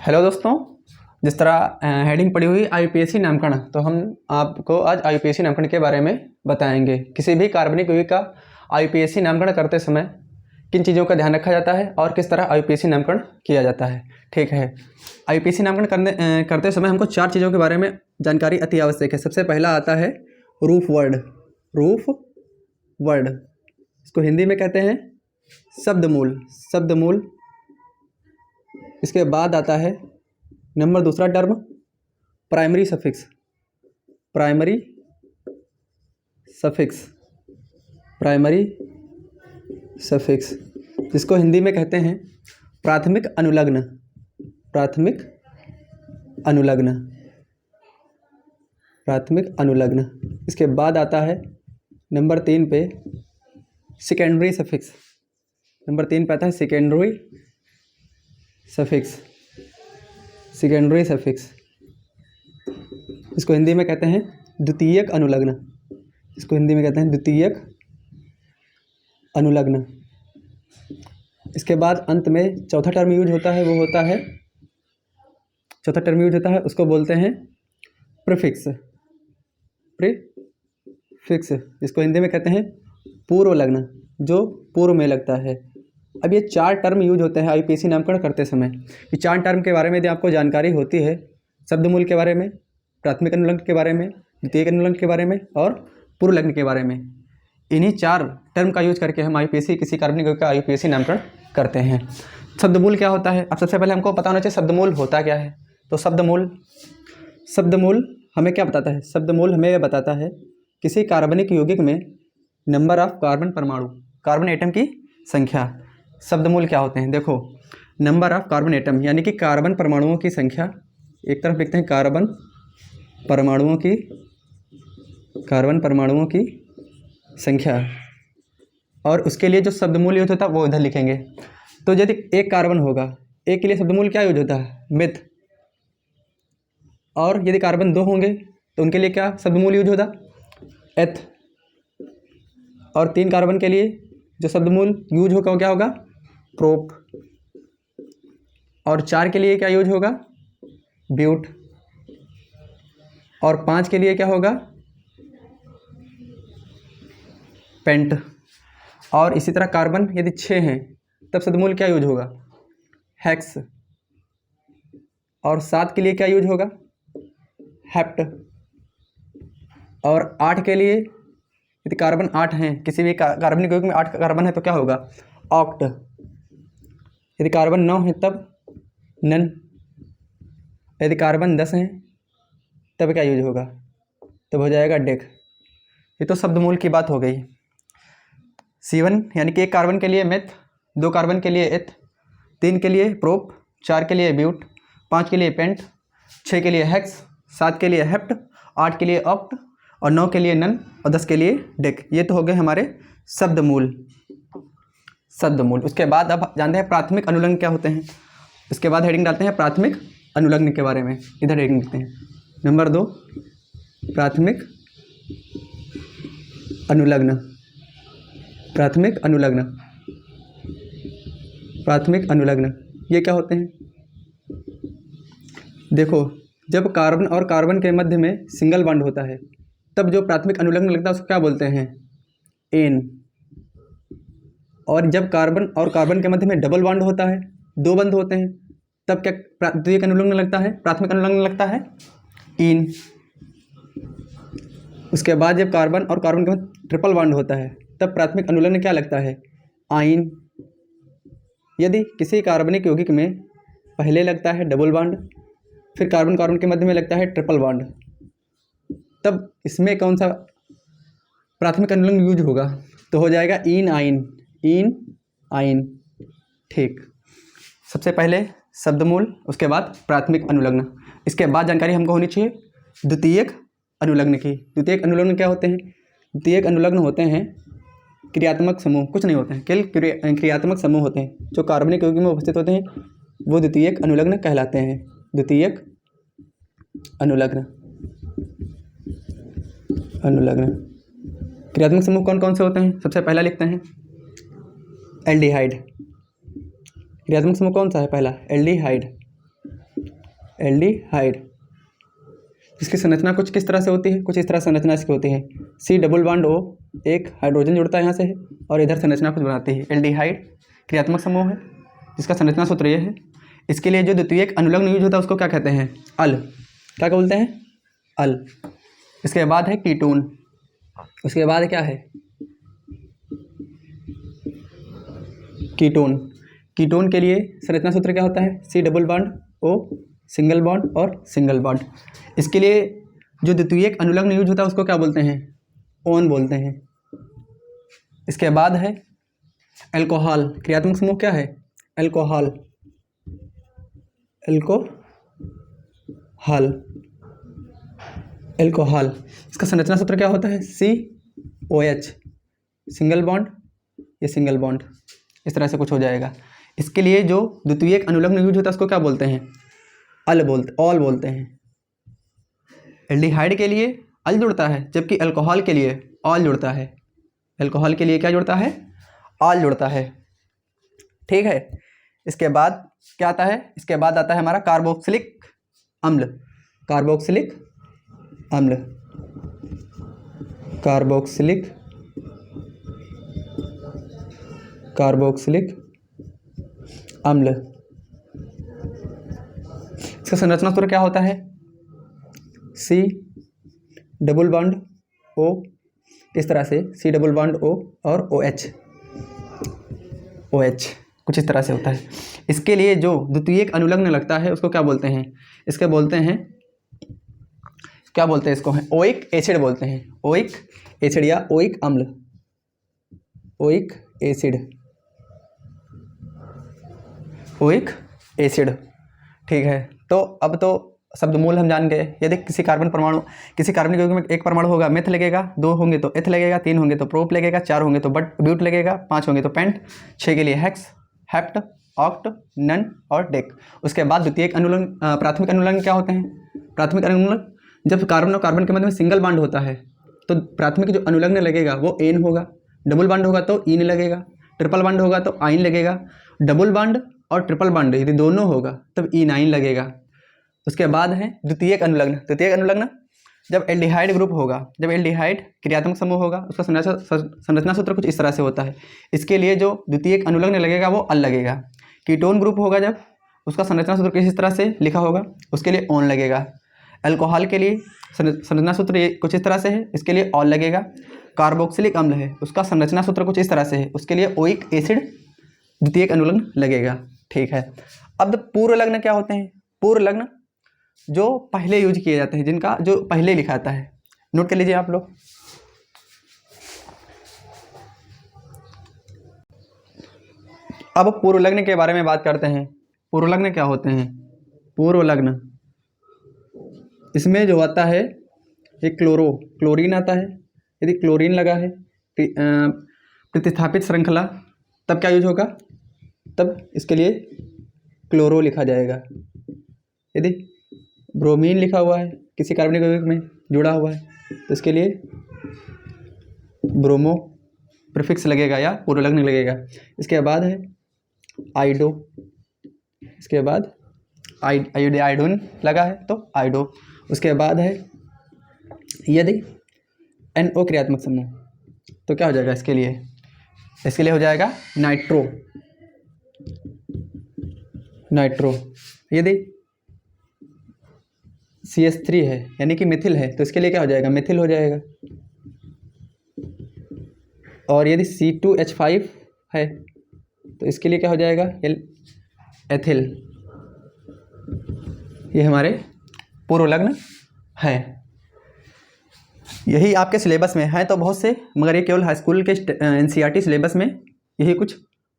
Hello दोस्तों, जिस तरह हेडिंग पड़ी हुई आईयूपीएसी नामकरण, तो हम आपको आज आईयूपीएसी नामकरण के बारे में बताएंगे। किसी भी कार्बनिक यौगिक का आईयूपीएसी नामकरण करते समय किन चीज़ों का ध्यान रखा जाता है और किस तरह आईयूपीएसी नामकरण किया जाता है। ठीक है, आईयूपीएसी नामकरण करते समय हमको 4 चीज़ों के बारे में जानकारी अति आवश्यक है। सबसे पहला आता है रूफ वर्ड। रूफ वर्ड, इसको हिंदी में कहते हैं शब्दमूल। शब्दमूल। इसके बाद आता है नंबर दूसरा term primary suffix. Primary suffix. Primary suffix, जिसको हिंदी में कहते हैं प्राथमिक अनुलग्न। प्राथमिक अनुलग्न। प्राथमिक अनुलग्न। इसके बाद आता है नंबर 3 पे सेकेंडरी सफिक्स। नंबर 3 पे आता है सेकेंडरी सफिक्स। सेकेंडरी सफिक्स, इसको हिंदी में कहते हैं द्वितीयक अनुलग्न। इसको हिंदी में कहते हैं द्वितीयक अनुलग्न। इसके बाद अंत में चौथा टर्म यूज होता है, वो होता है चौथा टर्म यूज होता है, उसको बोलते हैं प्रीफिक्स। प्रीफिक्स, इसको हिंदी में कहते हैं पूर्व लग्न, जो पूर्व में लगता है। अब ये 4 टर्म यूज होते हैं आईयूपीएसी नामकरण करते समय। ये 4 टर्म के बारे में यदि आपको जानकारी होती है, शब्दमूल के बारे में, प्राथमिक अनुलग्न के बारे में, द्वितीयक अनुलग्न के बारे में और पूर्व लग्न के बारे में, इन्हीं 4 टर्म का यूज करके हम आईयूपीएसी किसी कार्बनिक यौगिक का आईयूपीएसी नामकरण करते हैं। शब्दमूल क्या होता है? अब सबसे पहले हमको पता होना चाहिए शब्दमूल होता क्या है। तो शब्दमूल हमें क्या बताता है? शब्दमूल हमें यह बताता है किसी कार्बनिक यौगिक में नंबर ऑफ कार्बन परमाणु, कार्बन एटम की संख्या। शब्दमूल क्या होते हैं? देखो, नंबर ऑफ कार्बन एटम यानी कि कार्बन परमाणुओं की संख्या। एक तरफ लिखते हैं कार्बन परमाणुओं की संख्या, और उसके लिए जो शब्दमूल यूज होता है वो इधर लिखेंगे। तो यदि एक कार्बन होगा, एक के लिए शब्दमूल क्या यूज होता है? मिथ। और यदि कार्बन 2 होंगे तो उनके लिए क्या शब्दमूल यूज होता? एथ। और 3 कार्बन के लिए जो शब्दमूल यूज होगा वो क्या होगा? प्रोप। और 4 के लिए क्या यूज होगा? ब्यूट। और 5 के लिए क्या होगा? पेंट। और इसी तरह कार्बन यदि 6 हैं तब शब्दमूल क्या यूज होगा? हेक्स। और 7 के लिए क्या यूज होगा? हेप्ट। और 8 के लिए यदि कार्बन 8 हैं, किसी भी कार्बनिक यौगिक में 8 कार्बन है तो क्या होगा? ऑक्ट। यदि कार्बन 9 है तब नन। यदि कार्बन 10 हैं तब क्या यूज होगा? तब हो जाएगा डेक। ये तो शब्दमूल की बात हो गई। C1 यानी कि 1 कार्बन के लिए मेथ, 2 कार्बन के लिए एथ, 3 के लिए प्रोप, 4 के लिए ब्यूट, 5 के लिए पेंट, 6 के लिए हेक्स, 7 के लिए हेप्ट, 8 के लिए ऑक्ट और 9 के लिए नन और 10 के लिए डेक। ये तो हो गए हमारे शब्दमूल। उसके बाद अब जानते हैं प्राथमिक अनुलग्न क्या होते हैं। उसके बाद हेडिंग डालते हैं प्राथमिक अनुलग्न के बारे में। इधर हेडिंग लिखते हैं नंबर 2 प्राथमिक अनुलग्न। प्राथमिक अनुलग्न। प्राथमिक अनुलग्न ये क्या होते हैं? देखो, जब कार्बन और कार्बन के मध्य में सिंगल बॉन्ड होता है तब जो प्राथमिक अनुलग्न लगता है उसको क्या बोलते हैं? एन। और जब कार्बन और कार्बन के मध्य में डबल बॉन्ड होता है, 2 बंध होते हैं, तब क्या द्वितीयक अनुलग्न लगता है? प्राथमिक अनुलग्न लगता है इन। उसके बाद जब कार्बन और कार्बन के मध्य ट्रिपल बॉन्ड होता है तब प्राथमिक अनुलग्न क्या लगता है? आइन। यदि किसी कार्बनिक यौगिक में पहले लगता है डबल बॉन्ड, फिर कार्बन कार्बन के मध्य में लगता है ट्रिपल बॉन्ड, तब इसमें कौन सा प्राथमिक अनुलग्न यूज होगा? तो हो जाएगा इन आइन। इन आइन। ठीक, सबसे पहले शब्दमूल, उसके बाद प्राथमिक अनुलग्न। इसके बाद जानकारी हमको होनी चाहिए द्वितीयक अनुलग्न की। द्वितीयक अनुलग्न क्या होते हैं? द्वितीयक अनुलग्न होते हैं क्रियात्मक समूह, कुछ नहीं होते हैं, केवल क्रियात्मक समूह होते हैं जो कार्बनिक यौगिक में उपस्थित होते हैं, वो द्वितीयक अनुलग्न कहलाते हैं। द्वितीयक अनुलग्न। क्रियात्मक समूह कौन कौन से होते हैं? सबसे पहला लिखते हैं एल्डिहाइड। क्रियात्मक समूह कौन सा है? पहला एल्डिहाइड। एल्डिहाइड, इसकी संरचना कुछ किस तरह से होती है, कुछ इस तरह संरचना इसकी होती है। C डबल बॉन्ड O, एक हाइड्रोजन जुड़ता है यहाँ से और इधर संरचना कुछ बनाती है। एल्डिहाइड क्रियात्मक समूह है जिसका संरचना सूत्र ये है। इसके लिए जो द्वितीयक अनुलग्न यूज होता है उसको क्या कहते हैं, अल। क्या बोलते हैं, अल। इसके बाद है कीटोन, उसके बाद क्या है कीटोन। कीटोन के लिए संरचना सूत्र क्या होता है, C double bond O, single bond और सिंगल बॉन्ड। इसके लिए जो द्वितीयक अनुलग्न यूज होता है उसको क्या बोलते हैं, ओन बोलते हैं। इसके बाद है अल्कोहल, क्रियात्मक समूह क्या है, अल्कोहल, अल्कोहल, अल्कोहल। इसका संरचना सूत्र क्या होता है, COH, सिंगल बॉन्ड, ये सिंगल बॉन्ड, इस तरह से कुछ हो जाएगा। इसके लिए जो द्वितीयक अनुलग्न यूज होता है उसको क्या बोलते हैं, ऑल बोलते हैं। एल्डिहाइड के लिए अल जुड़ता है जबकि अल्कोहल के लिए ऑल जुड़ता है। अल्कोहल के लिए क्या जुड़ता है, ऑल जुड़ता है। ठीक है। इसके बाद क्या आता है, इसके बाद आता है हमारा कार्बोक्सिलिक अम्ल। कार्बोक्सिलिक अम्ल, कार्बोक्सिलिक अम्ल। इसका संरचना सूत्र क्या होता है, C डबल बॉन्ड O, इस तरह से C डबल बॉन्ड O और OH कुछ इस तरह से होता है। इसके लिए जो द्वितीयक अनुलग्न लगता है उसको क्या बोलते हैं, इसके बोलते हैं, क्या बोलते हैं इसको, है ओइक एसिड बोलते हैं। ओइक एसिड या ओइक अम्ल, ओइक एसिड, ओइक एसिड। ठीक है। तो अब तो शब्द मूल हम जान गए। यदि किसी कार्बनिक यौगिक में एक परमाणु होगा मेथ लगेगा, 2 होंगे तो एथ लगेगा, 3 होंगे तो प्रोप लगेगा, 4 होंगे तो ब्यूट लगेगा, 5 होंगे तो पेंट, 6 के लिए हेक्स, हेप्ट, ऑक्ट, नन और डेक। उसके बाद द्वितीयक अनुलग्न, प्राथमिक अनुलग्न क्या होते हैं, प्राथमिक अनुलग्न जब कार्बन और कार्बन के मध्य में सिंगल बॉन्ड होता है तो प्राथमिक जो अनुलग्न लगेगा वो एन होगा, डबल बॉन्ड होगा तो इन लगेगा, ट्रिपल बॉन्ड होगा तो आइन लगेगा, डबल बॉन्ड और ट्रिपल बॉन्ड यदि दोनों होगा तब इनाइन लगेगा। उसके बाद है द्वितीयक अनुलग्न। द्वितीयक अनुलग्न जब एल्डिहाइड ग्रुप होगा, जब एल्डिहाइड क्रियात्मक समूह होगा उसका संरचना सूत्र कुछ इस तरह से होता है। इसके लिए जो द्वितीयक अनुलग्न लगेगा वो अल लगेगा। कीटोन ग्रुप होगा जब, उसका संरचना सूत्र किस तरह से लिखा होगा, उसके लिए ओन लगेगा। अल्कोहल के लिए संरचना सूत्र ये कुछ इस तरह से है, इसके लिए ऑल लगेगा। कार्बोक्सिलिक अम्ल है, उसका संरचना सूत्र कुछ इस तरह से है, उसके लिए ओइक एसिड द्वितीयक अनुलग्न लगेगा। ठीक है। अब पूर्व लग्न क्या होते हैं, पूर्व लग्न जो पहले यूज किए जाते हैं, जिनका जो पहले लिखा आता है, नोट कर लीजिए आप लोग। अब पूर्व लग्न के बारे में बात करते हैं। पूर्व लग्न क्या होते हैं, पूर्व लग्न, इसमें जो आता है एक क्लोरीन आता है। यदि क्लोरीन लगा है प्रतिस्थापित श्रृंखला, तब क्या यूज होगा, तब इसके लिए क्लोरो लिखा जाएगा। यदि ब्रोमीन लिखा हुआ है किसी कार्बनिक यौगिक में जुड़ा हुआ है तो इसके लिए ब्रोमो प्रीफिक्स लगेगा या पूर्वलग्न लगेगा। इसके बाद है आइडो, इसके बाद आयोडीन लगा है तो आइडो। उसके बाद है यदि NO क्रियात्मक समूह तो क्या हो जाएगा, इसके लिए हो जाएगा नाइट्रो। यदि CH3 है यानी कि मिथिल है तो इसके लिए क्या हो जाएगा, मिथिल हो जाएगा। और यदि C2H5 है तो इसके लिए क्या हो जाएगा, एथिल। ये हमारे पूर्व लग्न है। यही आपके सिलेबस में है तो बहुत से, मगर ये केवल हाई स्कूल के NCERT सिलेबस में यही कुछ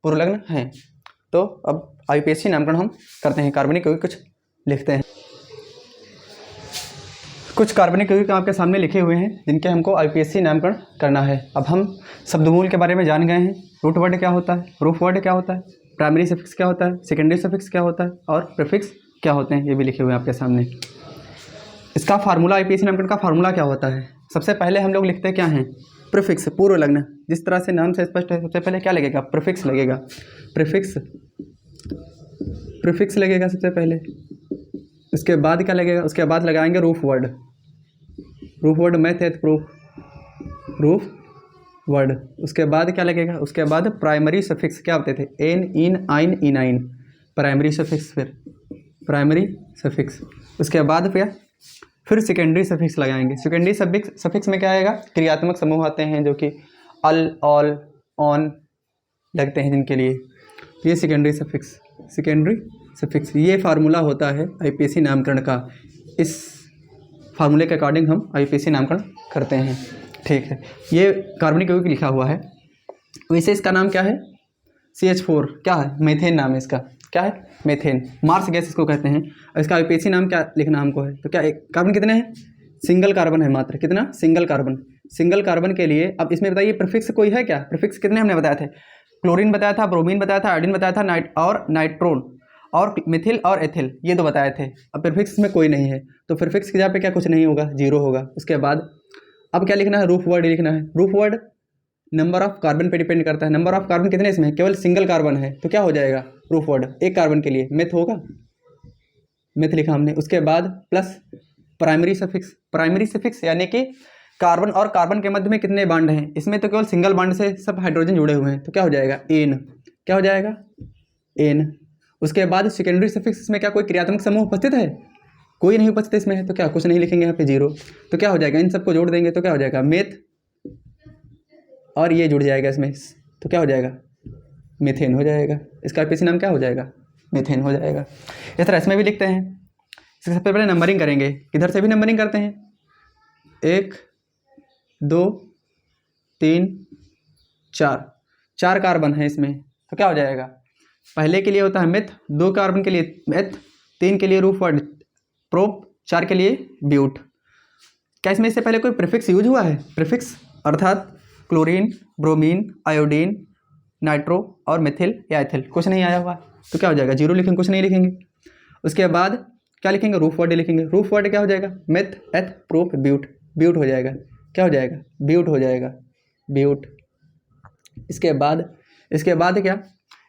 पूर्व लग्न हैं। तो अब IUPAC नामकरण हम करते हैं, कार्बनिक यौगिक कुछ लिखते हैं। कुछ कार्बनिक यौगिक आपके सामने लिखे हुए हैं जिनके हमको IUPAC नामकरण करना है। अब हम शब्दमूल के बारे में जान गए हैं, रूट वर्ड क्या होता है, प्रूफ वर्ड क्या होता है, प्राइमरी सफिक्स क्या होता है, सेकेंडरी सफिक्स क्या होता है और प्रीफिक्स क्या होते हैं, ये भी लिखे हुए हैं आपके सामने। इसका फार्मूला, IUPAC नामकरण का फार्मूला क्या होता है, सबसे पहले हम लोग लिखते क्या हैं, प्रीफिक्स, पूर्व लग्न। जिस तरह से नाम से स्पष्ट है, सबसे पहले क्या लगेगा, प्रीफिक्स लगेगा। प्रीफिक्स लगेगा सबसे पहले। उसके बाद क्या लगेगा, उसके बाद लगाएंगे roof word, roof word math एथ प्रूफ रूफ वर्ड। उसके बाद क्या लगेगा, उसके बाद प्राइमरी सफिक्स क्या होते थे, एन इन आइन इनाइन, प्राइमरी सफिक्स, फिर प्राइमरी सफिक्स। उसके बाद फिर सेकेंडरी सफिक्स लगाएंगे। सेकेंडरी सफिक्स में क्या आएगा, क्रियात्मक समूह आते हैं जो कि अल ऑल ऑन लगते हैं जिनके लिए, ये सेकेंडरी सफिक्स, सेकेंडरी सफिक्स। ये फार्मूला होता है आईपीएसी नामकरण का, इस फार्मूले के अकॉर्डिंग हम आईपीएसी नामकरण करते हैं। ठीक है, ये कार्बनिक यौगिक लिखा हुआ है। वैसे इसका नाम क्या है, CH4, क्या है, मेथेन नाम है इसका, क्या है, मेथेन, मार्स गैस इसको कहते हैं। और इसका आईपीएसी नाम क्या लिखना हमको है, तो क्या कार्बन कितने हैं, सिंगल कार्बन है मात्र, कितना, सिंगल कार्बन। सिंगल कार्बन के लिए अब इसमें बताइए प्रीफिक्स कोई है क्या, प्रीफिक्स कितने हमने बताए थे, क्लोरीन बताया था, ब्रोमीन बताया था, आयोडीन बताया था, नाइट्रोन और मिथिल और एथिल, ये तो बताए थे। अब प्रीफिक्स में कोई नहीं है तो प्रीफिक्स की जगह पे क्या कुछ नहीं होगा, जीरो होगा। उसके बाद अब क्या लिखना है, रूफ वर्ड लिखना है। Roof word number of carbon पे डिपेंड करता है, नंबर ऑफ कार्बन कितने इसमें है, केवल सिंगल कार्बन है, तो क्या हो जाएगा रूफ वर्ड, एक कार्बन के लिए मेथ होगा, मेथ लिखा हमने। उसके बाद plus primary suffix, primary suffix यानी कि कार्बन और कार्बन के मध्य में कितने बांड हैं, इसमें तो केवल सिंगल बांड से सब हाइड्रोजन जुड़े हुए हैं, तो क्या हो जाएगा, एन, क्या हो जाएगा, एन। उसके बाद सेकेंडरी सफिक्स में क्या कोई क्रियात्मक समूह उपस्थित है, कोई नहीं उपस्थित इसमें है, तो क्या कुछ नहीं लिखेंगे यहाँ पे, जीरो। तो क्या हो जाएगा, इन सबको जोड़ देंगे तो क्या हो जाएगा, मेथ, और ये जुड़ जाएगा इसमें, तो क्या हो जाएगा, मीथेन हो जाएगा। इसका आईपीएसी नाम क्या हो जाएगा, मीथेन हो जाएगा। इस तरह इसमें भी लिखते हैं। इसके सबसे पहले नंबरिंग करेंगे, इधर से भी नंबरिंग करते हैं, 1 2 3 4, 4 कार्बन है इसमें, तो क्या हो जाएगा, पहले के लिए होता है मेथ, 2 कार्बन के लिए मेथ, 3 के लिए रूफ वर्ड प्रोप, 4 के लिए ब्यूट। क्या इसमें इससे पहले कोई प्रीफिक्स यूज हुआ है, प्रीफिक्स अर्थात क्लोरीन, ब्रोमीन, आयोडीन, नाइट्रो और मिथिल या एथिल, कुछ नहीं आया हुआ, तो क्या हो जाएगा, जीरो लिखेंगे, कुछ नहीं लिखेंगे। उसके बाद क्या लिखेंगे, रूफ वर्ड लिखेंगे। रूफ वर्ड क्या हो जाएगा, मेथ एथ प्रोप ब्यूट, ब्यूट हो जाएगा, क्या हो जाएगा, ब्यूट हो जाएगा, ब्यूट। इसके बाद क्या,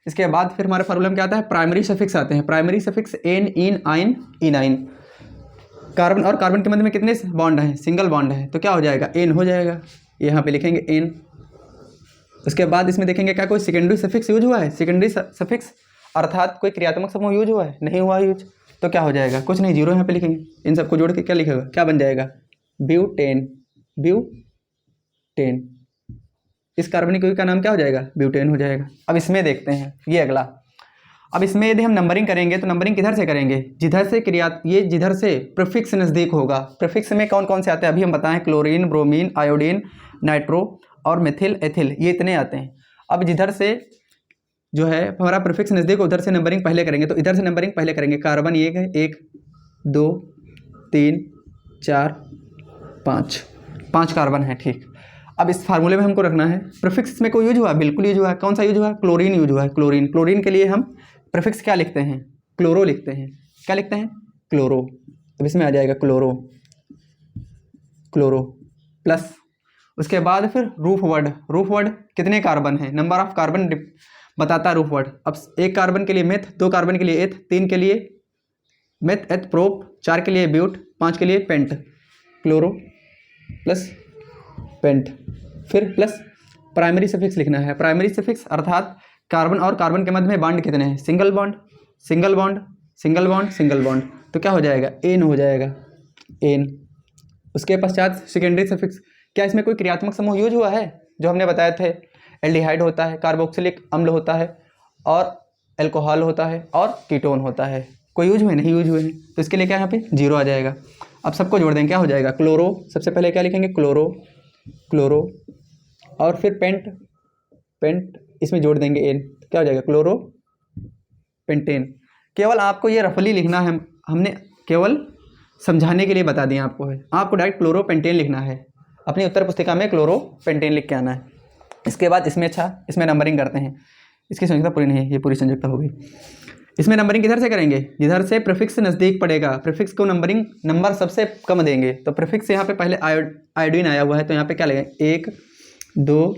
इसके बाद फिर हमारे फार्मूला में क्या आता है, प्राइमरी सफिक्स आते हैं। प्राइमरी सफिक्स एन इन आइन इनाइन, कार्बन और कार्बन के मध्य में कितने बॉन्ड हैं, सिंगल बॉन्ड है, तो क्या हो जाएगा, एन हो जाएगा, यहाँ पे लिखेंगे एन। उसके बाद इसमें देखेंगे क्या कोई सेकेंडरी सफिक्स यूज हुआ है, सेकेंडरी सफिक्स अर्थात कोई क्रियात्मक समूह यूज हुआ है, नहीं हुआ यूज, तो क्या हो जाएगा, कुछ नहीं, जीरो यहाँ पे लिखेंगे। इन सबको जोड़ के क्या लिखेगा, क्या बन जाएगा, ब्यूटेन, ब्यूटेन। इस कार्बनिक यौगिक का नाम क्या हो जाएगा, ब्यूटेन हो जाएगा। अब इसमें देखते हैं ये अगला, अब इसमें यदि हम नंबरिंग करेंगे तो नंबरिंग किधर से करेंगे, जिधर से ये जिधर से प्रीफिक्स नज़दीक होगा। प्रीफिक्स में कौन कौन से आते हैं अभी हम बताएं, क्लोरीन, ब्रोमीन, आयोडीन, नाइट्रो और मिथिल एथिल, ये इतने आते हैं। अब जिधर से जो है हमारा प्रीफिक्स नज़दीक, उधर से नंबरिंग पहले करेंगे, तो इधर से नंबरिंग पहले करेंगे। कार्बन ये है 1 2 3 4 5 कार्बन है, ठीक। अब इस फार्मूले में हमको रखना है प्रीफिक्स में कोई यूज हुआ, बिल्कुल यूज हुआ है। कौन सा यूज हुआ है, क्लोरीन यूज हुआ है, क्लोरीन। क्लोरीन के लिए हम प्रीफिक्स क्या लिखते हैं, क्लोरो लिखते हैं, क्या लिखते हैं, क्लोरो। अब इसमें आ जाएगा क्लोरो, क्लोरो प्लस। उसके बाद फिर रूफ वर्ड, रूफ वर्ड कितने कार्बन है, नंबर ऑफ कार्बन बताता है रूफ वर्ड। अब 1 कार्बन के लिए मेथ, 2 कार्बन के लिए एथ, 3 के लिए मेथ एथ प्रोप, 4 के लिए ब्यूट, 5 के लिए पेंट, क्लोरो प्लस पेंट। फिर प्लस प्राइमरी सफिक्स लिखना है। प्राइमरी सफिक्स अर्थात कार्बन और कार्बन के मध्य में बॉन्ड कितने हैं, single bond, single bond, single bond, single bond, तो क्या हो जाएगा, एन हो जाएगा, एन। उसके पश्चात सेकेंडरी सफिक्स, क्या इसमें कोई क्रियात्मक समूह यूज हुआ है, जो हमने बताए थे, एल्डिहाइड होता है, कार्बोक्सिलिक अम्ल होता है और एल्कोहल होता है और कीटोन होता है, कोई यूज हुए, नहीं यूज हुए हैं, तो इसके लिए क्या यहाँ पे जीरो आ जाएगा। अब सबको जोड़ देंगे, क्या हो जाएगा, क्लोरो, सबसे पहले क्या लिखेंगे, क्लोरो, क्लोरो, और फिर पेंट, पेंट इसमें जोड़ देंगे एन, क्या हो जाएगा, क्लोरो पेंटेन। केवल आपको ये रफली लिखना है, हमने केवल समझाने के लिए बता दिया आपको है, आपको डायरेक्ट क्लोरो पेंटेन लिखना है। अपनी उत्तर पुस्तिका में क्लोरो पेंटेन लिख के आना है। इसके बाद इसमें इसमें नंबरिंग करते हैं। इसकी संयुक्ता पूरी नहीं है, ये पूरी संयुक्ता हो गई। इसमें नंबरिंग किधर से करेंगे, जिधर से प्रीफिक्स नज़दीक पड़ेगा, प्रीफिक्स को नंबर सबसे कम देंगे। तो प्रीफिक्स यहाँ पे पहले आयोडीन आया हुआ है, तो यहाँ पे क्या लगेगा, 1 2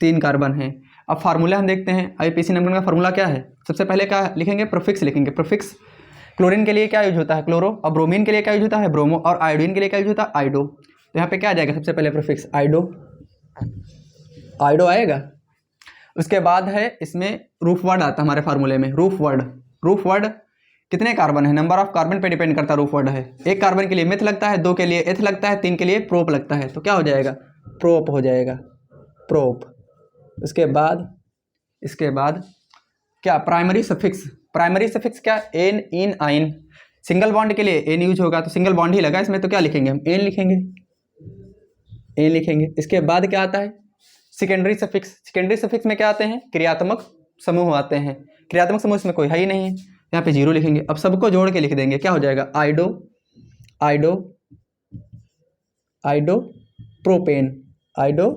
3 कार्बन है। अब फार्मूला हम देखते हैं, आईपीएसी नंबरिंग का फार्मूला क्या है, सबसे पहले क्या लिखेंगे, प्रीफिक्स लिखेंगे। प्रीफिक्स क्लोरीन के लिए क्या यूज होता है? क्लोरो। और ब्रोमीन के लिए क्या यूज होता है? ब्रोमो। और आयोडीन के लिए क्या यूज होता है? आयोडो। तो यहाँ पे क्या आ जाएगा? सबसे पहले प्रीफिक्स आयोडो, आयोडो आएगा। उसके बाद है इसमें रूफ वर्ड आता है हमारे फार्मूले में, रूफ वर्ड। रूफ वर्ड कितने कार्बन है? नंबर ऑफ कार्बन पे डिपेंड करता है रूफ वर्ड है। एक कार्बन के लिए मिथ लगता है, 2 के लिए एथ लगता है, 3 के लिए प्रोप लगता है। तो क्या हो जाएगा? प्रोप हो जाएगा, प्रोप। इसके बाद क्या? Primary suffix. प्राइमरी सफिक्स क्या? एन, इन, आइन। सिंगल बॉन्ड के लिए एन यूज होगा, तो सिंगल बॉन्ड ही लगा इसमें, तो क्या लिखेंगे हम? एन लिखेंगे, एन लिखेंगे। इसके बाद क्या आता है? Secondary suffix. सेकेंडरी सफिक्स में क्या आते हैं? क्रियात्मक समूह आते हैं। क्रियात्मक समूह इसमें कोई है ही नहीं है, यहाँ पे 0 लिखेंगे। अब सबको जोड़ के लिख देंगे, क्या हो जाएगा? आइडो, आइडो, आइडो प्रोपेन, आइडो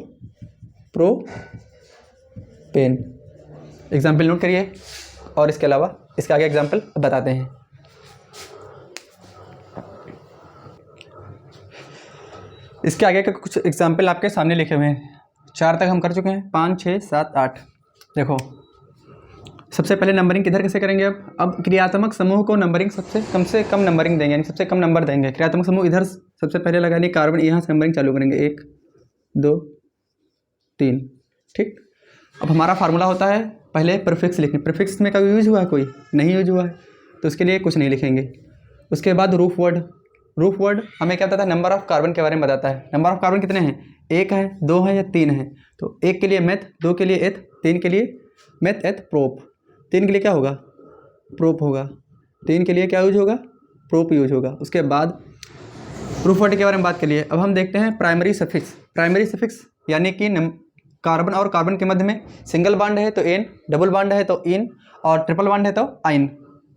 प्रोपेन। एग्जाम्पल नोट करिए, और इसके अलावा इसके आगे एग्जाम्पल बताते हैं। इसके आगे के कुछ एग्जाम्पल आपके सामने लिखे हुए हैं। 4 तक हम कर चुके हैं, 5, 6, 7, 8। देखो, सबसे पहले नंबरिंग किधर कैसे करेंगे? अब क्रियात्मक समूह को नंबरिंग से कम नंबरिंग देंगे, यानी सबसे कम नंबर देंगे। क्रियात्मक समूह इधर सबसे पहले लगाने, कार्बन यहाँ से नंबरिंग चालू करेंगे, 1, 2, 3। ठीक। अब हमारा फार्मूला होता है पहले प्रीफिक्स लिखने। प्रीफिक्स में कभी यूज हुआ है? कोई नहीं यूज हुआ है, तो उसके लिए कुछ नहीं लिखेंगे। उसके बाद रूफ वर्ड। रूफ वर्ड हमें क्या बताता है? नंबर ऑफ कार्बन के बारे में बताता है। नंबर ऑफ कार्बन कितने हैं? 1 है, 2 है या 3 है? तो 1 के लिए मेथ, 2 के लिए एथ, 3 के लिए मेथ, एथ, प्रोप। 3 के लिए क्या होगा? प्रोप होगा। 3 के लिए क्या यूज होगा? प्रोप यूज होगा। उसके बाद रूफ वर्ड के बारे में बात करिए। अब हम देखते हैं प्राइमरी सफिक्स। प्राइमरी सफिक्स यानी कि कार्बन और कार्बन के मध्य में सिंगल बॉन्ड है तो एन, डबल बॉन्ड है तो इन, और ट्रिपल बॉन्ड है तो आइन।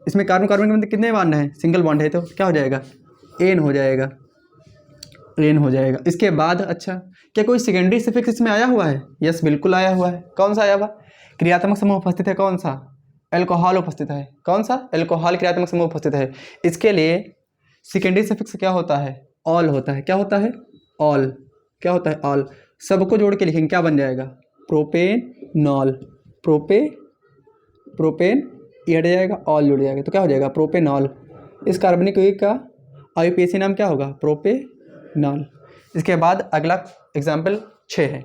इसमें कार्बन कार्बन के मध्य कितने बॉन्ड हैं? सिंगल बॉन्ड है तो क्या हो जाएगा? एन हो जाएगा, एन हो जाएगा। इसके बाद अच्छा, क्या कोई सेकेंडरी सफिक्स इसमें आया हुआ है? यस, बिल्कुल आया हुआ है। कौन सा आया हुआ? क्रियात्मक समूह उपस्थित है। कौन सा? एल्कोहल उपस्थित है। कौन सा? एल्कोहल क्रियात्मक समूह उपस्थित है। इसके लिए सेकेंडरी सफिक्स क्या होता है? ऑल होता है। क्या होता है? ऑल। क्या होता है? ऑल। सबको जोड़ के लिखेंगे, क्या बन जाएगा? प्रोपेनॉल। प्रोपेन ये हट जाएगा, ऑल जुड़ जाएगा, तो क्या हो जाएगा? प्रोपेनॉल। इस कार्बनिक यौगिक का आईयूपीएसी नाम क्या होगा? प्रोपेनॉल। इसके बाद अगला एग्जाम्पल 6 है।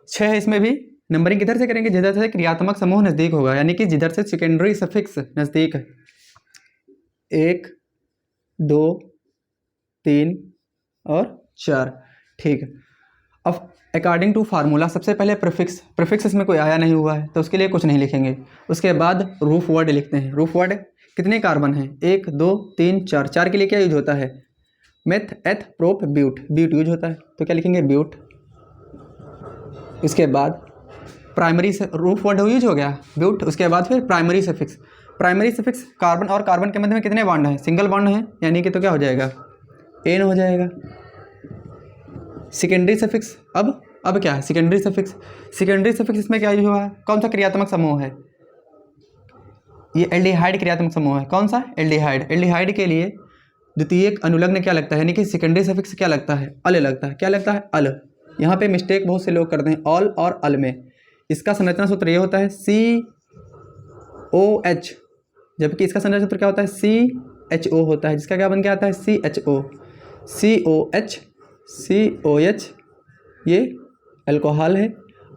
6 है, इसमें भी नंबरिंग किधर से करेंगे? जिधर से क्रियात्मक समूह नज़दीक होगा, यानी कि जिधर से सेकेंडरी सफिक्स नज़दीक है। 1, 2, 3 और 4। ठीक है। अब अकॉर्डिंग टू फार्मूला सबसे पहले प्रीफिक्स इसमें कोई आया नहीं हुआ है, तो उसके लिए कुछ नहीं लिखेंगे। उसके बाद रूफ वर्ड लिखते हैं। रूफ वर्ड कितने कार्बन हैं? 1, 2, 3, 4। 4 के लिए क्या यूज होता है? मेथ, एथ, प्रोप, ब्यूट। ब्यूट यूज होता है, तो क्या लिखेंगे? ब्यूट। इसके बाद प्राइमरी से रूफ वर्ड यूज हो गया, ब्यूट। उसके बाद फिर primary suffix. Primary suffix carbon और कार्बन के मध्य में कितने बॉन्ड हैं? सिंगल बॉन्ड है, यानी कि तो क्या हो जाएगा? एन हो जाएगा। सेकेंडरी सफिक्स अब क्या है? Secondary suffix. सेकेंडरी सफिक्स इसमें क्या यूज हुआ है? कौन सा क्रियात्मक समूह है? ये एल्डिहाइड क्रियात्मक समूह है। कौन सा? एल्डिहाइड। एल्डिहाइड के लिए द्वितीयक अनुलग्न क्या लगता है? यानी कि सेकेंडरी सफिक्स क्या लगता है? अल लगता है। क्या लगता है? अल। यहाँ पे मिस्टेक बहुत से लोग करते हैं ऑल और अल में। इसका संरचना सूत्र ये होता है COH, जबकि इसका संरचना सूत्र क्या होता है? CHO होता है, जिसका क्या बन के आता है? CHO। COH ये अल्कोहल है,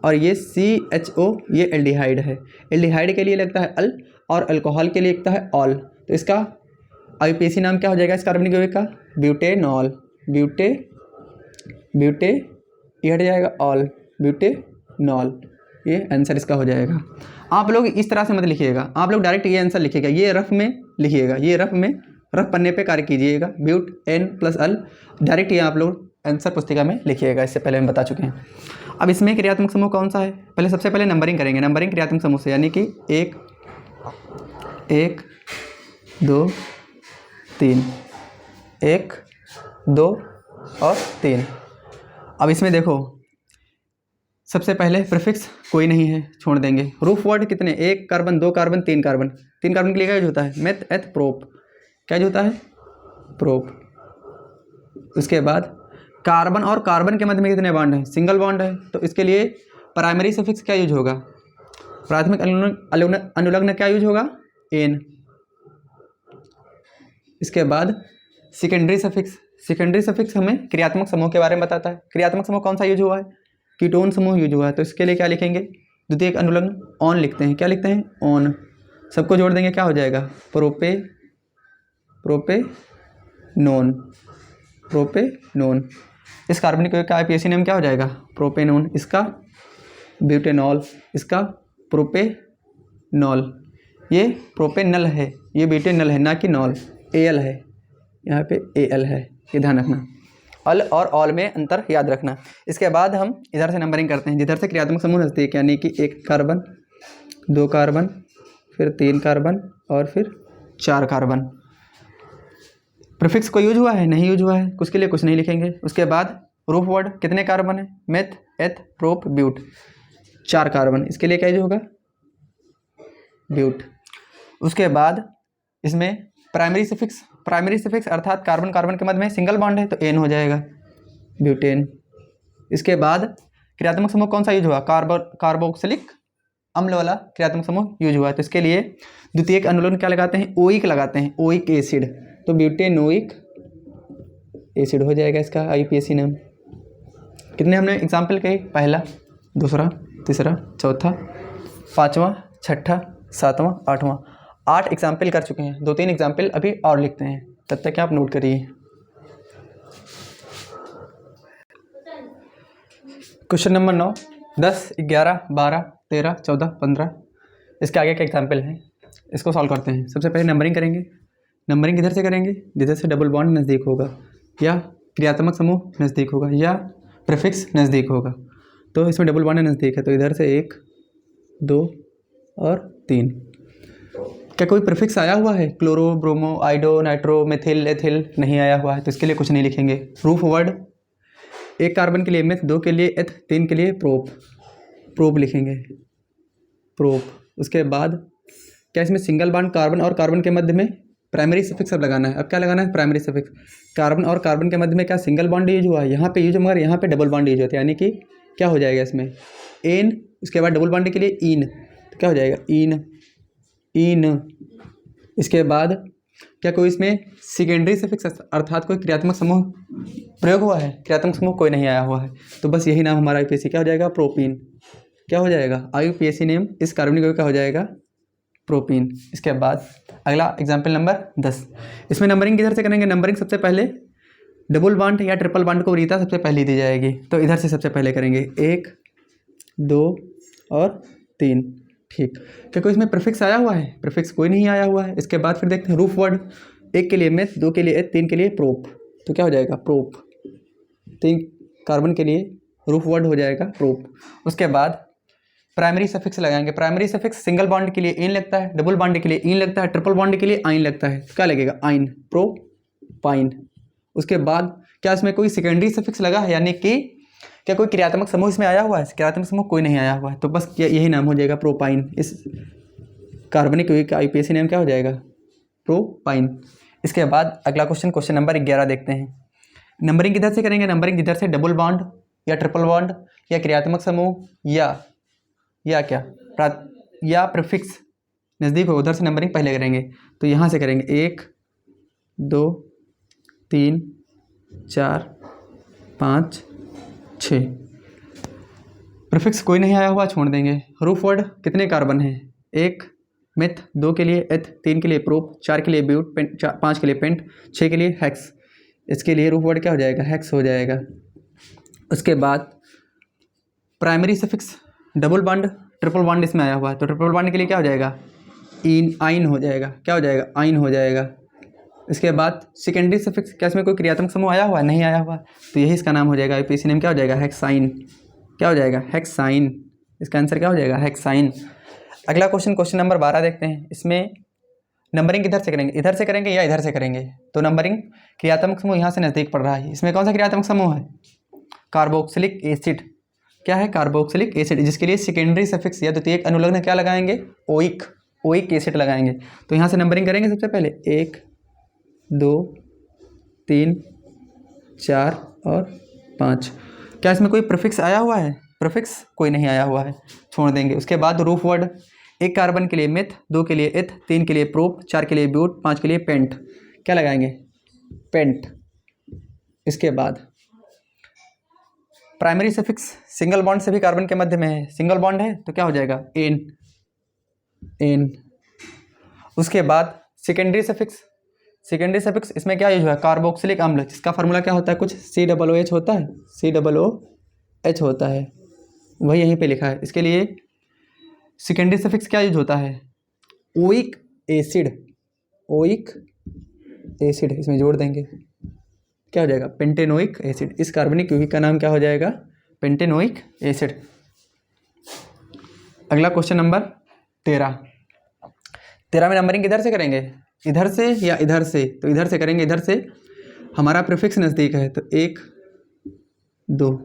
और ये CHO ये एल्डिहाइड है। एल्डिहाइड के लिए लगता है अल, और अल्कोहल के लिए लगता है ऑल। तो इसका आईयूपीएसी नाम क्या हो जाएगा इस कार्बनिक यौगिक का? ब्यूटेनॉल। ब्यूटे ये हट जाएगा, ऑल, ब्यूटेनॉल। ये आंसर इसका हो जाएगा। आप लोग इस तरह से मत लिखिएगा, आप लोग डायरेक्ट ये आंसर लिखिएगा, ये रफ में लिखिएगा, ये रफ पन्ने पे कार्य कीजिएगा। ब्यूट एन प्लस अल, डायरेक्ट ये आप लोग आंसर पुस्तिका में लिखिएगा, इससे पहले हम बता चुके हैं। अब इसमें क्रियात्मक समूह कौन सा है? पहले सबसे पहले नंबरिंग करेंगे। नंबरिंग क्रियात्मक समूह से, यानी कि 1, 2, 3, 1, 2 और 3। अब इसमें देखो, सबसे पहले प्रीफिक्स कोई नहीं है, छोड़ देंगे। रूफ वर्ड कितने? 1 कार्बन, 2 कार्बन, 3 कार्बन। 3 कार्बन के लिए क्या यूज होता है? मेथ, एथ, प्रोप। क्या यूज होता है? प्रोप। उसके बाद कार्बन और कार्बन के मध्य में कितने बॉन्ड हैं? सिंगल बॉन्ड है, तो इसके लिए प्राइमरी सफिक्स क्या यूज होगा? प्राथमिक अनुलग्न क्या यूज होगा? एन। इसके बाद सेकेंडरी सफिक्स। सेकेंडरी सफिक्स हमें क्रियात्मक समूह के बारे में बताता है। क्रियात्मक समूह कौन सा यूज हुआ है? कीटोन समूह यूज हुआ है। तो इसके लिए क्या लिखेंगे? द्वितीयक अनुलग्न ऑन लिखते हैं। क्या लिखते हैं? ऑन। सबको जोड़ देंगे, क्या हो जाएगा? प्रोपेनोन। प्रोपेनोन। इस कार्बनिक यौगिक का आईपीएसी नेम क्या हो जाएगा? प्रोपेनोन। इसका ब्यूटेनॉल, इसका प्रोपेनॉल। ये प्रोपेनल है, ये ब्यूटेनल है, ना कि नॉल। एल है, यहाँ पे एल है, ये ध्यान रखना। अल और ऑल में अंतर याद रखना। इसके बाद हम इधर से नंबरिंग करते हैं, जिधर से क्रियात्मक समूह नजदीक, यानी कि 1 कार्बन, 2 कार्बन, फिर 3 कार्बन और फिर 4 कार्बन। प्रीफिक्स को यूज हुआ है? नहीं यूज हुआ है, उसके लिए कुछ नहीं लिखेंगे। उसके बाद रूफ वर्ड, कितने कार्बन है? मेथ, एथ, प्रोप, ब्यूट। 4 कार्बन, इसके लिए क्या यूज होगा? ब्यूट। उसके बाद इसमें प्राइमरी सफिक्स। प्राइमरी सफिक्स अर्थात कार्बन कार्बन के मध्य में सिंगल बॉन्ड है तो एन हो जाएगा, ब्यूटेन। इसके बाद क्रियात्मक समूह कौन सा यूज हुआ? कार्बोक्सिलिक अम्ल वाला क्रियात्मक समूह यूज हुआ है। तो इसके लिए द्वितीयक अनुलग्न क्या लगाते हैं? ओइक लगाते हैं, ओइक एसिड। तो ब्यूटेनोइक एसिड हो जाएगा इसका आईपीएसी नाम। कितने हमने एग्जाम्पल कहे? पहला, दूसरा, तीसरा, चौथा, 5वां, 6ठा, 7वां, 8वां। 8 एग्जाम्पल कर चुके हैं। 2-3 एग्जाम्पल अभी और लिखते हैं, तब तक आप नोट करिए। क्वेश्चन नंबर 9, 10, 11, 12, 13, 14, 15 इसके आगे का एग्जाम्पल है, इसको सॉल्व करते हैं। सबसे पहले नंबरिंग करेंगे। नंबरिंग किधर से करेंगे? जिधर से डबल बॉन्ड नज़दीक होगा, या क्रियात्मक समूह नज़दीक होगा, या प्रीफिक्स नज़दीक होगा। तो इसमें डबल बॉन्ड नज़दीक है, तो इधर से 1, 2 और 3। क्या कोई प्रीफिक्स आया हुआ है? Chloro, bromo, आइडो, nitro, methyl, ethyl नहीं आया हुआ है, तो इसके लिए कुछ नहीं लिखेंगे। रूफ वर्ड, 1 कार्बन के लिए मेथ, 2 के लिए एथ, 3 के लिए प्रोप। प्रोप लिखेंगे, प्रोप। उसके बाद क्या इसमें सिंगल बॉन्ड कार्बन और कार्बन के मध्य में प्राइमरी सफिक्स अब लगाना है। अब क्या लगाना है? Primary suffix. कार्बन और कार्बन के मध्य में क्या सिंगल बॉन्ड यूज हुआ है? यहाँ पे यूज, मगर यहाँ पे डबल बॉन्ड यूज होता है, यानी कि क्या हो जाएगा इसमें? एन। उसके बाद डबल बॉन्ड के लिए इन, तो क्या हो जाएगा? इन, इन। इसके बाद क्या कोई इसमें सेकेंडरी सफिक्स अर्थात कोई क्रियात्मक समूह प्रयोग हुआ है? क्रियात्मक समूह कोई नहीं आया हुआ है, तो बस यही नाम हमारा आईपीएसी क्या हो जाएगा? प्रोपीन। क्या हो जाएगा? आईपीएसी नेम इस कार्बनिक यौगिक का हो जाएगा प्रोपीन। इसके बाद अगला एग्जाम्पल नंबर 10। इसमें नंबरिंग किधर से करेंगे? नंबरिंग सबसे पहले डबल बॉन्ड या ट्रिपल बॉन्ड को वरीयता सबसे पहले दी जाएगी, तो इधर से सबसे पहले करेंगे 1, 2 और 3। ठीक। क्या कोई इसमें प्रीफिक्स आया हुआ है? प्रीफिक्स कोई नहीं आया हुआ है। इसके बाद फिर देखते हैं रूफ वर्ड, 1 के लिए मेथ, 2 के लिए एथ, 3 के लिए प्रोप। तो क्या हो जाएगा? प्रोप। 3 कार्बन के लिए रूफ वर्ड हो जाएगा प्रोप। उसके बाद प्राइमरी सफिक्स लगाएंगे। प्राइमरी सफिक्स सिंगल बॉन्ड के लिए इन लगता है, डबल बॉन्ड के लिए इन लगता है, ट्रिपल बॉन्ड के लिए आइन लगता है, तो क्या लगेगा? आइन, प्रोपाइन। उसके बाद क्या इसमें कोई सेकेंडरी सफिक्स लगा है? यानी कि क्या कोई क्रियात्मक समूह इसमें आया हुआ है? क्रियात्मक समूह कोई नहीं आया हुआ है, तो बस यही नाम हो जाएगा प्रोपाइन। इस कार्बनिक यौगिक का आईपीएसी नेम क्या हो जाएगा? प्रोपाइन। इसके बाद अगला क्वेश्चन, क्वेश्चन नंबर 11 देखते हैं। नंबरिंग किधर से करेंगे? नंबरिंग जिधर से डबल बॉन्ड या ट्रिपल बॉन्ड या क्रियात्मक समूह या क्या या प्रीफिक्स नज़दीक हो, उधर से नंबरिंग पहले करेंगे। तो यहाँ से करेंगे 1, 2, 3, 4, 5, 6। प्रीफिक्स कोई नहीं आया हुआ, छोड़ देंगे। रूफ वर्ड, कितने कार्बन हैं? 1 मेथ, 2 के लिए एथ, 3 के लिए प्रोप, 4 के लिए ब्यूट, 5 के लिए पेंट, 6 के लिए हेक्स। इसके लिए रूफ वर्ड क्या हो जाएगा? हेक्स हो जाएगा। उसके बाद primary suffix double bond, triple bond इसमें आया हुआ है, तो ट्रिपल बॉन्ड के लिए क्या हो जाएगा? इन, आइन हो जाएगा। क्या हो जाएगा? आइन हो जाएगा। इसके बाद सेकेंडरी सफिक्स, क्या इसमें कोई क्रियात्मक समूह आया हुआ है? नहीं आया हुआ, तो यही इसका नाम हो जाएगा। आईपीएसी नेम क्या हो जाएगा? हेक्साइन। क्या हो जाएगा? हेक्साइन। इसका आंसर क्या हो जाएगा? हेक्साइन। अगला क्वेश्चन, क्वेश्चन नंबर 12 देखते हैं। इसमें नंबरिंग किधर से करेंगे? इधर से करेंगे या इधर से करेंगे? तो नंबरिंग क्रियात्मक समूह यहाँ से नज़दीक पड़ रहा है। इसमें कौन सा क्रियात्मक समूह है? Carboxylic acid. क्या है? कार्बोक्सिलिक एसिड, जिसके लिए सेकेंडरी सफिक्स या द्वितीयक अनुलग्न क्या लगाएंगे? ओइक, ओइक एसिड लगाएंगे। तो यहाँ से नंबरिंग करेंगे सबसे पहले 1, 2, 3, 4 और 5। क्या इसमें कोई प्रीफिक्स आया हुआ है? प्रीफिक्स कोई नहीं आया हुआ है, छोड़ देंगे। उसके बाद रूफ वर्ड, 1 कार्बन के लिए मेथ, 2 के लिए एथ, 3 के लिए प्रोप, 4 के लिए ब्यूट, 5 के लिए पेंट। क्या लगाएंगे, पेंट। इसके बाद प्राइमरी सफिक्स सिंगल बॉन्ड से भी कार्बन के मध्य में है, सिंगल बॉन्ड है तो क्या हो जाएगा, एन, एन। उसके बाद सेकेंडरी सफिक्स, सेकेंडरी सफिक्स इसमें क्या यूज हुआ है, कार्बोक्सिलिक अम्ल, जिसका फार्मूला क्या होता है, कुछ COOH होता है, COOH होता है, वही यहीं पे लिखा है। इसके लिए सेकेंडरी सफिक्स क्या यूज होता है, ओइक एसिड, ओइक एसिड, इसमें जोड़ देंगे, क्या हो जाएगा, पेंटेनोइक एसिड। इस कार्बनिक यौगिक का नाम क्या हो जाएगा, पेंटेनोइक एसिड। अगला क्वेश्चन नंबर 13 में नंबरिंग किधर से करेंगे, इधर से या इधर से, तो इधर से करेंगे, इधर से हमारा प्रीफिक्स नज़दीक है तो 1 2।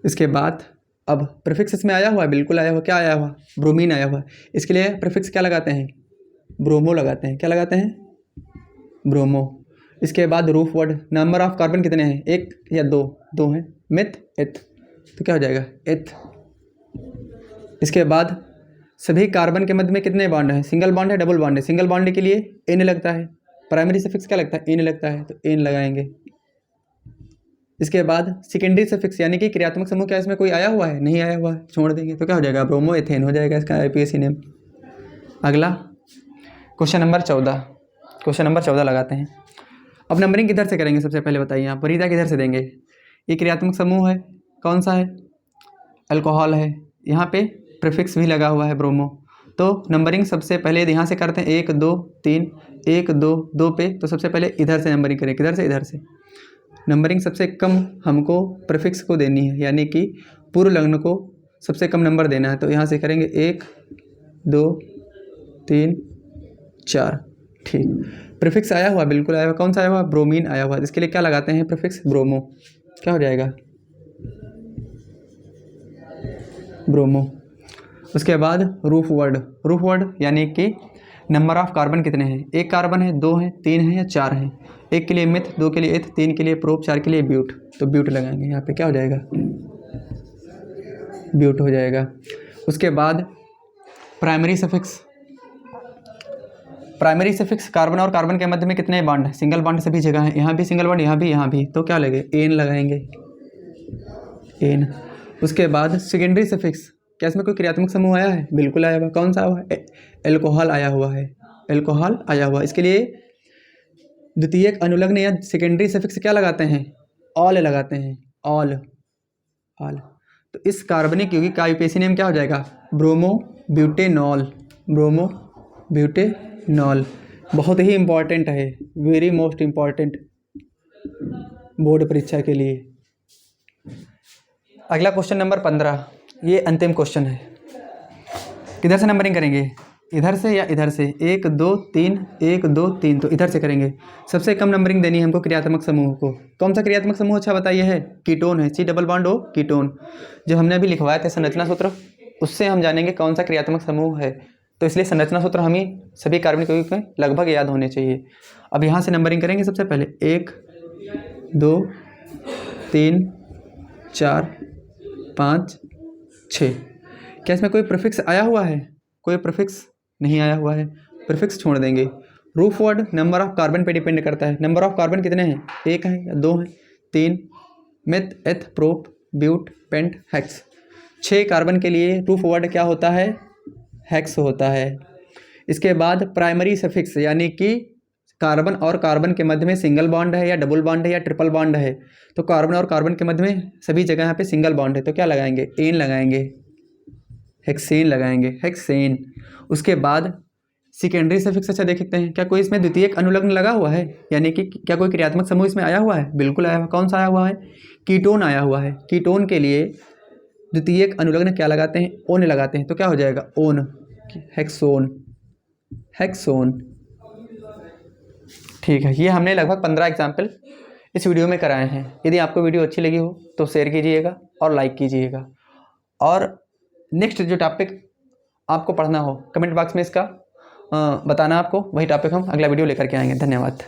इसके बाद अब प्रीफिक्स इसमें आया हुआ है, बिल्कुल आया हुआ, क्या आया हुआ, ब्रोमीन आया हुआ। इसके लिए प्रीफिक्स क्या लगाते हैं, ब्रोमो लगाते हैं, क्या लगाते हैं, ब्रोमो। इसके बाद roof word, number of carbon कितने हैं, 1 या 2, 2 हैं, मिथ एथ, तो क्या हो जाएगा, एथ। इसके बाद सभी कार्बन के मध्य में कितने बॉन्ड हैं, सिंगल बॉन्ड है, डबल बॉन्ड है, सिंगल बॉन्ड के लिए एन लगता है, प्राइमरी सफिक्स क्या लगता है, एन लगता है, तो एन लगाएंगे। इसके बाद सेकेंडरी सफिक्स यानी कि क्रियात्मक समूह, क्या इसमें कोई आया हुआ है, नहीं आया हुआ है, छोड़ देंगे, तो क्या हो जाएगा, ब्रोमो एथेन हो जाएगा इसका IUPAC नेम। अगला क्वेश्चन नंबर 14 लगाते हैं। अब नंबरिंग किधर से करेंगे, सबसे पहले बताइए आप, वरीयता किधर से देंगे, ये क्रियात्मक समूह है, कौन सा है, अल्कोहल है, यहाँ पे प्रीफिक्स भी लगा हुआ है ब्रोमो, तो नंबरिंग सबसे पहले यहाँ से करते हैं, 1 2 3, 1 2 2 पे, तो सबसे पहले इधर से नंबरिंग करें, किधर से, इधर से। नंबरिंग सबसे कम हमको प्रीफिक्स को देनी है, यानी कि पूर्व लग्न को सबसे कम नंबर देना है, तो यहाँ से करेंगे 1 2 3 4, ठीक। प्रीफिक्स आया हुआ, बिल्कुल आया हुआ, कौन सा आया हुआ, ब्रोमीन आया हुआ, इसके लिए क्या लगाते हैं, प्रीफिक्स ब्रोमो, क्या हो जाएगा, ब्रोमो। उसके बाद रूफ वर्ड यानी कि नंबर ऑफ कार्बन कितने हैं, 1 कार्बन है, 2 है, 3 है या 4 है, 1 के लिए मिथ, 2 के लिए एथ, 3 के लिए प्रोप, 4 के लिए ब्यूट, तो ब्यूट लगाएंगे यहाँ पे, क्या हो जाएगा, ब्यूट हो जाएगा। उसके बाद प्राइमरी सफिक्स कार्बन और कार्बन के मध्य में कितने बॉन्ड है, सिंगल बॉन्ड सभी जगह है, यहाँ भी सिंगल बॉन्ड, यहाँ भी, तो क्या लगे, एन लगाएंगे, एन। उसके बाद सेकेंडरी सफिक्स, क्या इसमें कोई क्रियात्मक समूह आया है, बिल्कुल आया हुआ, कौन सा हुआ है, एल्कोहल आया हुआ है, एल्कोहल आया हुआ। इसके लिए द्वितीयक अनुलग्न या सेकेंडरी सफिक्स क्या लगाते हैं, ऑल लगाते हैं, ऑल। तो इस कार्बनिक यौगिक का IUPAC नेम क्या हो जाएगा, ब्रोमो ब्यूटेनॉल। बहुत ही इंपॉर्टेंट है, वेरी मोस्ट इम्पॉर्टेंट बोर्ड परीक्षा के लिए। अगला क्वेश्चन नंबर 15, ये अंतिम क्वेश्चन है। किधर से नंबरिंग करेंगे, इधर से या इधर से, 1 2 3, 1 2 3, तो इधर से करेंगे। सबसे कम नंबरिंग देनी है हमको क्रियात्मक समूह को, कौन सा क्रियात्मक समूह अच्छा बताइए है, कीटोन है, C+O कीटोन, जो हमने अभी लिखवाया था संरचना सूत्र, उससे हम जानेंगे कौन सा क्रियात्मक समूह है, तो इसलिए संरचना सूत्र हमें सभी कार्बनिक यौगिक में लगभग याद होने चाहिए। अब यहाँ से नंबरिंग करेंगे, सबसे पहले 1 2 3 4 5 6। क्या इसमें कोई प्रीफिक्स आया हुआ है, कोई प्रीफिक्स नहीं आया हुआ है, प्रीफिक्स छोड़ देंगे। Roof word number of carbon पे डिपेंड करता है, नंबर ऑफ कार्बन कितने हैं, 1 है या 2 हैं, 3, meth eth prop but pent hex. 6 carbon के लिए रूफ वर्ड क्या होता है, हेक्स होता है। इसके बाद प्राइमरी सफिक्स यानी कि कार्बन और कार्बन के मध्य में सिंगल बॉन्ड है या डबल बॉन्ड है या ट्रिपल बॉन्ड है, तो कार्बन और कार्बन के मध्य में सभी जगह यहाँ पे सिंगल बॉन्ड है, तो क्या लगाएंगे, एन लगाएंगे, हेक्सेन लगाएंगे, हेक्सेन। उसके बाद सेकेंडरी सफिक्स अच्छा देख सकते हैं, क्या कोई इसमें द्वितीयक अनुलग्न लगा हुआ है, यानी कि क्या कोई क्रियात्मक समूह इसमें आया हुआ है, बिल्कुल आया हुआ, कौन सा आया हुआ है, कीटोन आया हुआ है। कीटोन के लिए द्वितीयक अनुलग्न क्या लगाते हैं, ओन लगाते हैं, तो क्या हो जाएगा, ओन, हेक्सोन। ठीक है, ये हमने लगभग 15 एग्जाम्पल इस वीडियो में कराए हैं। यदि आपको वीडियो अच्छी लगी हो तो शेयर कीजिएगा और लाइक कीजिएगा, और नेक्स्ट जो टॉपिक आपको पढ़ना हो कमेंट बॉक्स में इसका बताना, आपको वही टॉपिक हम अगला वीडियो लेकर के आएंगे। धन्यवाद।